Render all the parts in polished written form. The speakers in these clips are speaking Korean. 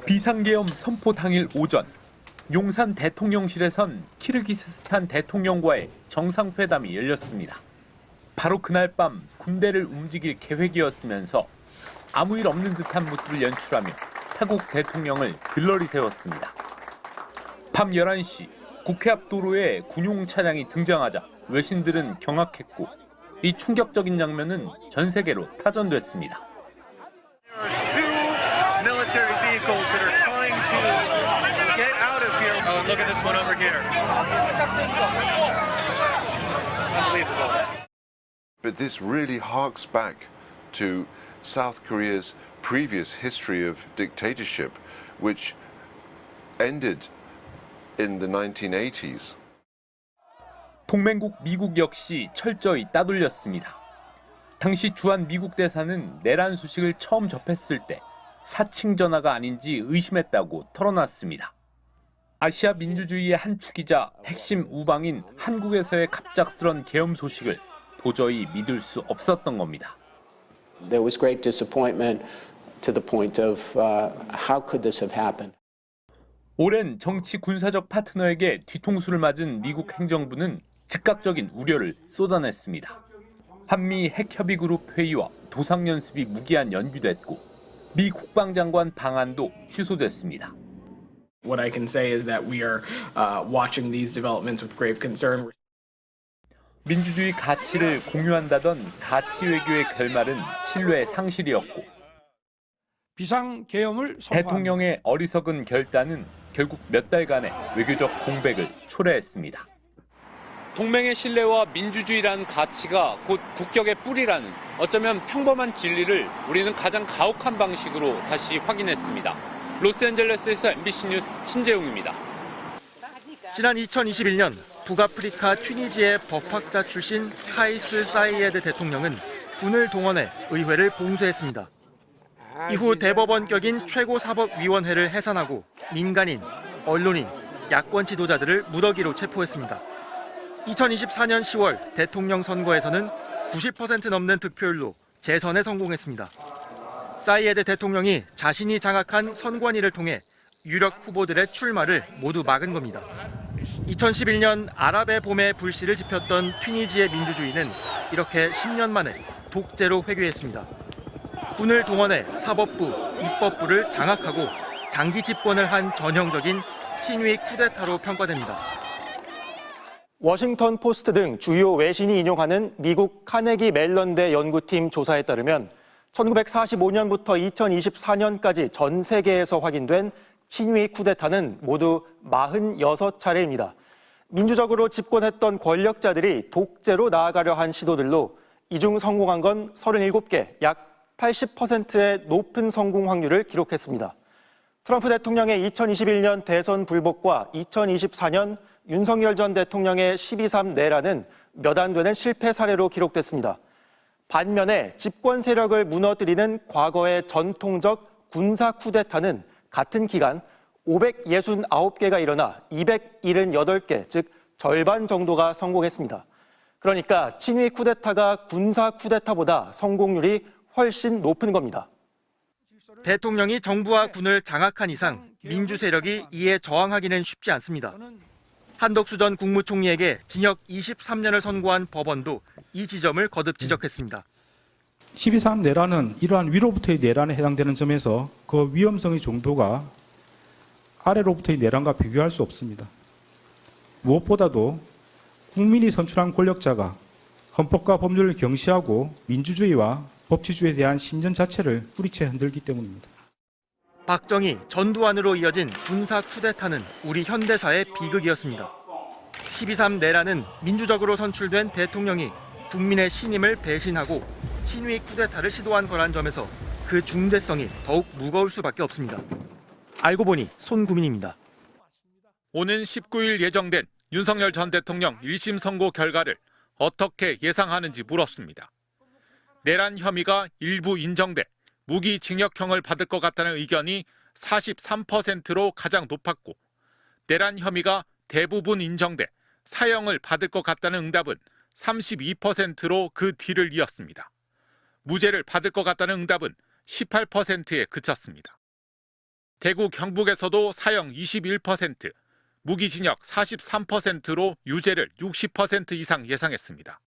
비상계엄 선포 당일 오전, 용산 대통령실에선 키르기스스탄 대통령과의 정상회담이 열렸습니다. 바로 그날 밤 군대를 움직일 계획이었으면서 아무 일 없는 듯한 모습을 연출하며 타국 대통령을 들러리 세웠습니다. 밤 11시 국회 앞 도로에 군용 차량이 등장하자 외신들은 경악했고 이 충격적인 장면은 전 세계로 타전됐습니다. Military vehicles that are trying to get out of here. Oh, and look at this one over here. Unbelievable. But this really harks back to South Korea's previous history of dictatorship, which ended in the 1980s. 동맹국 미국 역시 철저히 따돌렸습니다. 당시 주한 미국 대사는 내란 소식을 처음 접했을 때 사칭 전화가 아닌지 의심했다고 털어놨습니다. 아시아 민주주의의 한 축이자 핵심 우방인 한국에서의 갑작스런 계엄 소식을 도저히 믿을 수 없었던 겁니다. There was great disappointment to the point of how could this have happened? 오랜 정치 군사적 파트너에게 뒤통수를 맞은 미국 행정부는 즉각적인 우려를 쏟아냈습니다. 한미 핵협의그룹 회의와 도상연습이 무기한 연기됐고 미 국방장관 방한도 취소됐습니다. What I can say is that we are watching these developments with grave concern. 민주주의 가치를 공유한다던 가치 외교의 결말은 신뢰 상실이었고 비상계엄을 대통령의 어리석은 결단은 결국 몇 달간의 외교적 공백을 초래했습니다. 동맹의 신뢰와 민주주의라는 가치가 곧 국격의 뿌리라는 어쩌면 평범한 진리를 우리는 가장 가혹한 방식으로 다시 확인했습니다. 로스앤젤레스에서 MBC 뉴스 신재웅입니다. 지난 2021년 북아프리카 튀니지의 법학자 출신 카이스 사이에드 대통령은 군을 동원해 의회를 봉쇄했습니다. 이후 대법원격인 최고사법위원회를 해산하고 민간인, 언론인, 야권 지도자들을 무더기로 체포했습니다. 2024년 10월 대통령 선거에서는 90% 넘는 득표율로 재선에 성공했습니다. 사이에드 대통령이 자신이 장악한 선관위를 통해 유력 후보들의 출마를 모두 막은 겁니다. 2011년 아랍의 봄에 불씨를 지폈던 튀니지의 민주주의는 이렇게 10년 만에 독재로 회귀했습니다. 군을 동원해 사법부, 입법부를 장악하고 장기 집권을 한 전형적인 친위 쿠데타로 평가됩니다. 워싱턴 포스트 등 주요 외신이 인용하는 미국 카네기 멜런대 연구팀 조사에 따르면 1945년부터 2024년까지 전 세계에서 확인된 친위 쿠데타는 모두 46차례입니다. 민주적으로 집권했던 권력자들이 독재로 나아가려 한 시도들로 이 중 성공한 건 37개, 약 80%의 높은 성공 확률을 기록했습니다. 트럼프 대통령의 2021년 대선 불복과 2024년 윤석열 전 대통령의 12.3 내란은 몇 안 되는 실패 사례로 기록됐습니다. 반면에 집권 세력을 무너뜨리는 과거의 전통적 군사 쿠데타는 같은 기간 569개가 일어나 278개, 즉 절반 정도가 성공했습니다. 그러니까 친위 쿠데타가 군사 쿠데타보다 성공률이 훨씬 높은 겁니다. 대통령이 정부와 군을 장악한 이상 민주 세력이 이에 저항하기는 쉽지 않습니다. 한덕수 전 국무총리에게 징역 23년을 선고한 법원도 이 지점을 거듭 지적했습니다. 12.3 내란은 이러한 위로부터의 내란에 해당되는 점에서 그 위험성의 정도가 아래로부터의 내란과 비교할 수 없습니다. 무엇보다도 국민이 선출한 권력자가 헌법과 법률을 경시하고 민주주의와 법치주의에 대한 신전 자체를 뿌리채 흔들기 때문입니다. 박정희, 전두환으로 이어진 군사 쿠데타는 우리 현대사의 비극이었습니다. 12.3 내란은 민주적으로 선출된 대통령이 국민의 신임을 배신하고 친위 쿠데타를 시도한 거란 점에서 그 중대성이 더욱 무거울 수밖에 없습니다. 알고 보니 손구민입니다. 오는 19일 예정된 윤석열 전 대통령 1심 선고 결과를 어떻게 예상하는지 물었습니다. 내란 혐의가 일부 인정돼 무기징역형을 받을 것 같다는 의견이 43%로 가장 높았고 내란 혐의가 대부분 인정돼 사형을 받을 것 같다는 응답은 32%로 그 뒤를 이었습니다. 무죄를 받을 것 같다는 응답은 18%에 그쳤습니다. 대구 경북에서도 사형 21%, 무기징역 43%로 유죄를 60% 이상 예상했습니다.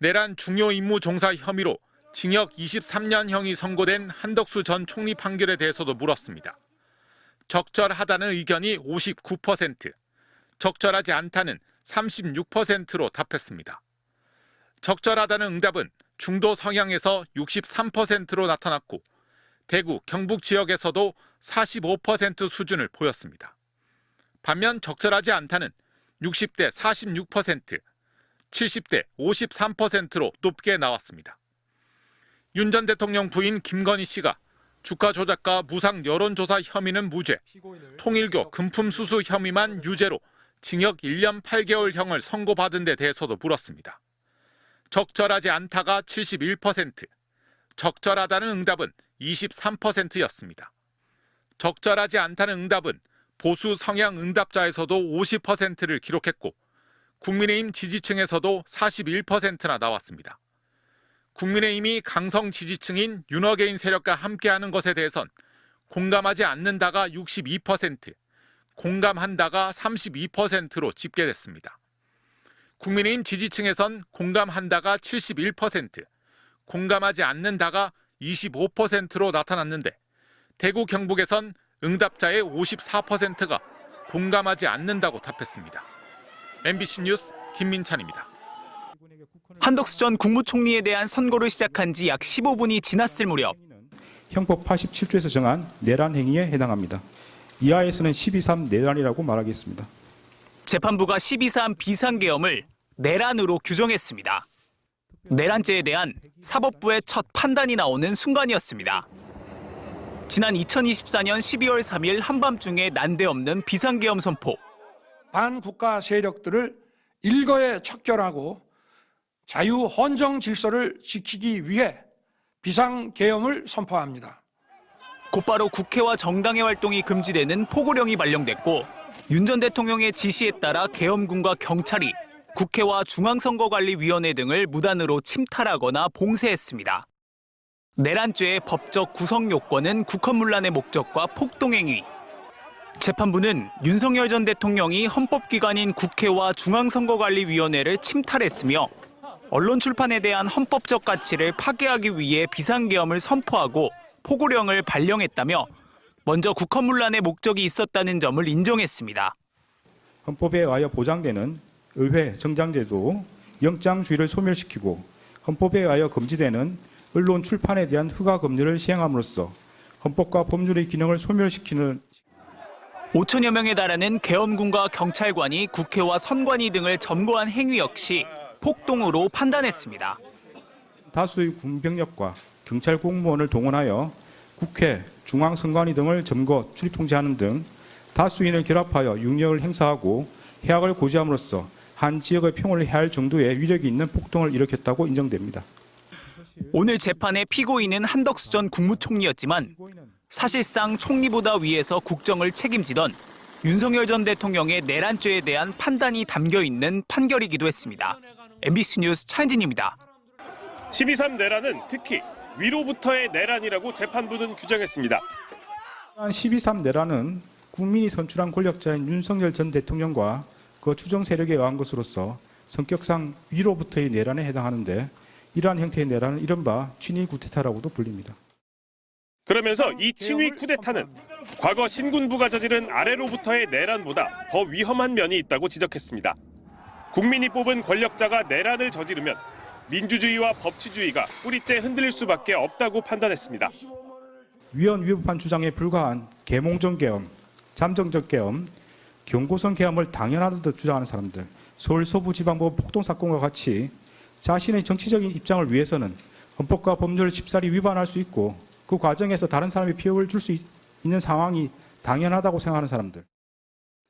내란 중요 임무 종사 혐의로 징역 23년형이 선고된 한덕수 전 총리 판결에 대해서도 물었습니다. 적절하다는 의견이 59%, 적절하지 않다는 36%로 답했습니다. 적절하다는 응답은 중도 성향에서 63%로 나타났고 대구, 경북 지역에서도 45% 수준을 보였습니다. 반면 적절하지 않다는 60대 46%, 70대 53%로 높게 나왔습니다. 윤 전 대통령 부인 김건희 씨가 주가 조작과 무상 여론조사 혐의는 무죄, 통일교 금품 수수 혐의만 유죄로 징역 1년 8개월형을 선고받은 데 대해서도 물었습니다. 적절하지 않다가 71%, 적절하다는 응답은 23%였습니다. 적절하지 않다는 응답은 보수 성향 응답자에서도 50%를 기록했고 국민의힘 지지층에서도 41%나 나왔습니다. 국민의힘이 강성 지지층인 윤어게인 세력과 함께하는 것에 대해선 공감하지 않는다가 62%, 공감한다가 32%로 집계됐습니다. 국민의힘 지지층에선 공감한다가 71%, 공감하지 않는다가 25%로 나타났는데 대구 경북에선 응답자의 54%가 공감하지 않는다고 답했습니다. MBC 뉴스 김민찬입니다. 한덕수 전 국무총리에 대한 선고를 시작한 지 약 15분이 지났을 무렵 형법 87조에서 정한 내란 행위에 해당합니다. 이하에서는 12.3 내란이라고 말하겠습니다. 재판부가 12.3 비상계엄을 내란으로 규정했습니다. 내란죄에 대한 사법부의 첫 판단이 나오는 순간이었습니다. 지난 2024년 12월 3일 한밤중에 난데없는 비상계엄 선포. 반국가 세력들을 일거에 척결하고 자유헌정 질서를 지키기 위해 비상계엄을 선포합니다. 곧바로 국회와 정당의 활동이 금지되는 포고령이 발령됐고 윤 전 대통령의 지시에 따라 계엄군과 경찰이 국회와 중앙선거관리위원회 등을 무단으로 침탈하거나 봉쇄했습니다. 내란죄의 법적 구성 요건은 국헌문란의 목적과 폭동행위. 재판부는 윤석열 전 대통령이 헌법기관인 국회와 중앙선거관리위원회를 침탈했으며 언론 출판에 대한 헌법적 가치를 파괴하기 위해 비상계엄을 선포하고 포고령을 발령했다며 먼저 국헌문란의 목적이 있었다는 점을 인정했습니다. 헌법에 의하여 보장되는 의회 정당제도 영장주의를 소멸시키고 헌법에 의하여 금지되는 언론 출판에 대한 허가 금지를 시행함으로써 헌법과 법률의 기능을 소멸시키는 5천여 명에 달하는 계엄군과 경찰관이 국회와 선관위 등을 점거한 행위 역시 폭동으로 판단했습니다. 다수의 군병력과 경찰 공무원을 동원하여 국회, 중앙선관위 등을 점거, 출입 통제하는 등 다수인을 결합하여 육력을 행사하고 해악을 고지함으로써 한 지역의 평화를 해할 정도의 위력이 있는 폭동을 일으켰다고 인정됩니다. 오늘 재판의 피고인은 한덕수 전 국무총리였지만 사실상 총리보다 위에서 국정을 책임지던 윤석열 전 대통령의 내란죄에 대한 판단이 담겨 있는 판결이기도 했습니다. MBC 뉴스 차현진입니다. 12.3 내란은 특히 위로부터의 내란이라고 재판부는 규정했습니다. 12.3 내란은 국민이 선출한 권력자인 윤석열 전 대통령과 그 추정 세력에 의한 것으로서 성격상 위로부터의 내란에 해당하는데 이러한 형태의 내란은 이른바 친위 쿠데타라고도 불립니다. 그러면서 이 친위 쿠데타는 과거 신군부가 저지른 아래로부터의 내란보다 더 위험한 면이 있다고 지적했습니다. 국민이 뽑은 권력자가 내란을 저지르면 민주주의와 법치주의가 뿌리째 흔들릴 수밖에 없다고 판단했습니다. 위헌위법한 주장에 불과한 계몽정 계엄, 잠정적 계엄, 경고성 계엄을 당연하듯 주장하는 사람들, 서울 서부지방법 폭동사건과 같이 자신의 정치적인 입장을 위해서는 헌법과 법률을 쉽사리 위반할 수 있고 그 과정에서 다른 사람이 피해를 줄 수 있는 상황이 당연하다고 생각하는 사람들.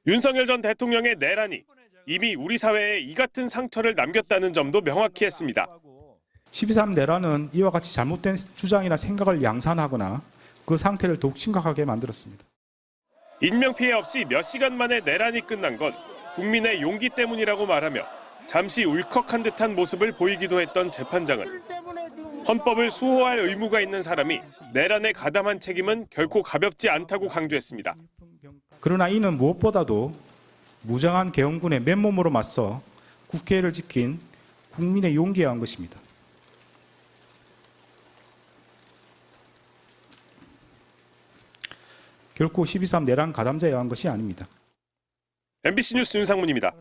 윤석열 전 대통령의 내란이 이미 우리 사회에 이 같은 상처를 남겼다는 점도 명확히 했습니다. 12.3 내란은 이와 같이 잘못된 주장이나 생각을 양산하거나 그 상태를 더욱 심각하게 만들었습니다. 인명피해 없이 몇 시간 만에 내란이 끝난 건 국민의 용기 때문이라고 말하며 잠시 울컥한 듯한 모습을 보이기도 했던 재판장은 헌법을 수호할 의무가 있는 사람이 내란에 가담한 책임은 결코 가볍지 않다고 강조했습니다. 그러나 이는 무엇보다도 무장한 계엄군의 맨몸으로 맞서 국회를 지킨 국민의 용기에 한 것입니다. 결코 12.3 내란 가담자에 의한 것이 아닙니다. MBC 뉴스 윤상문입니다.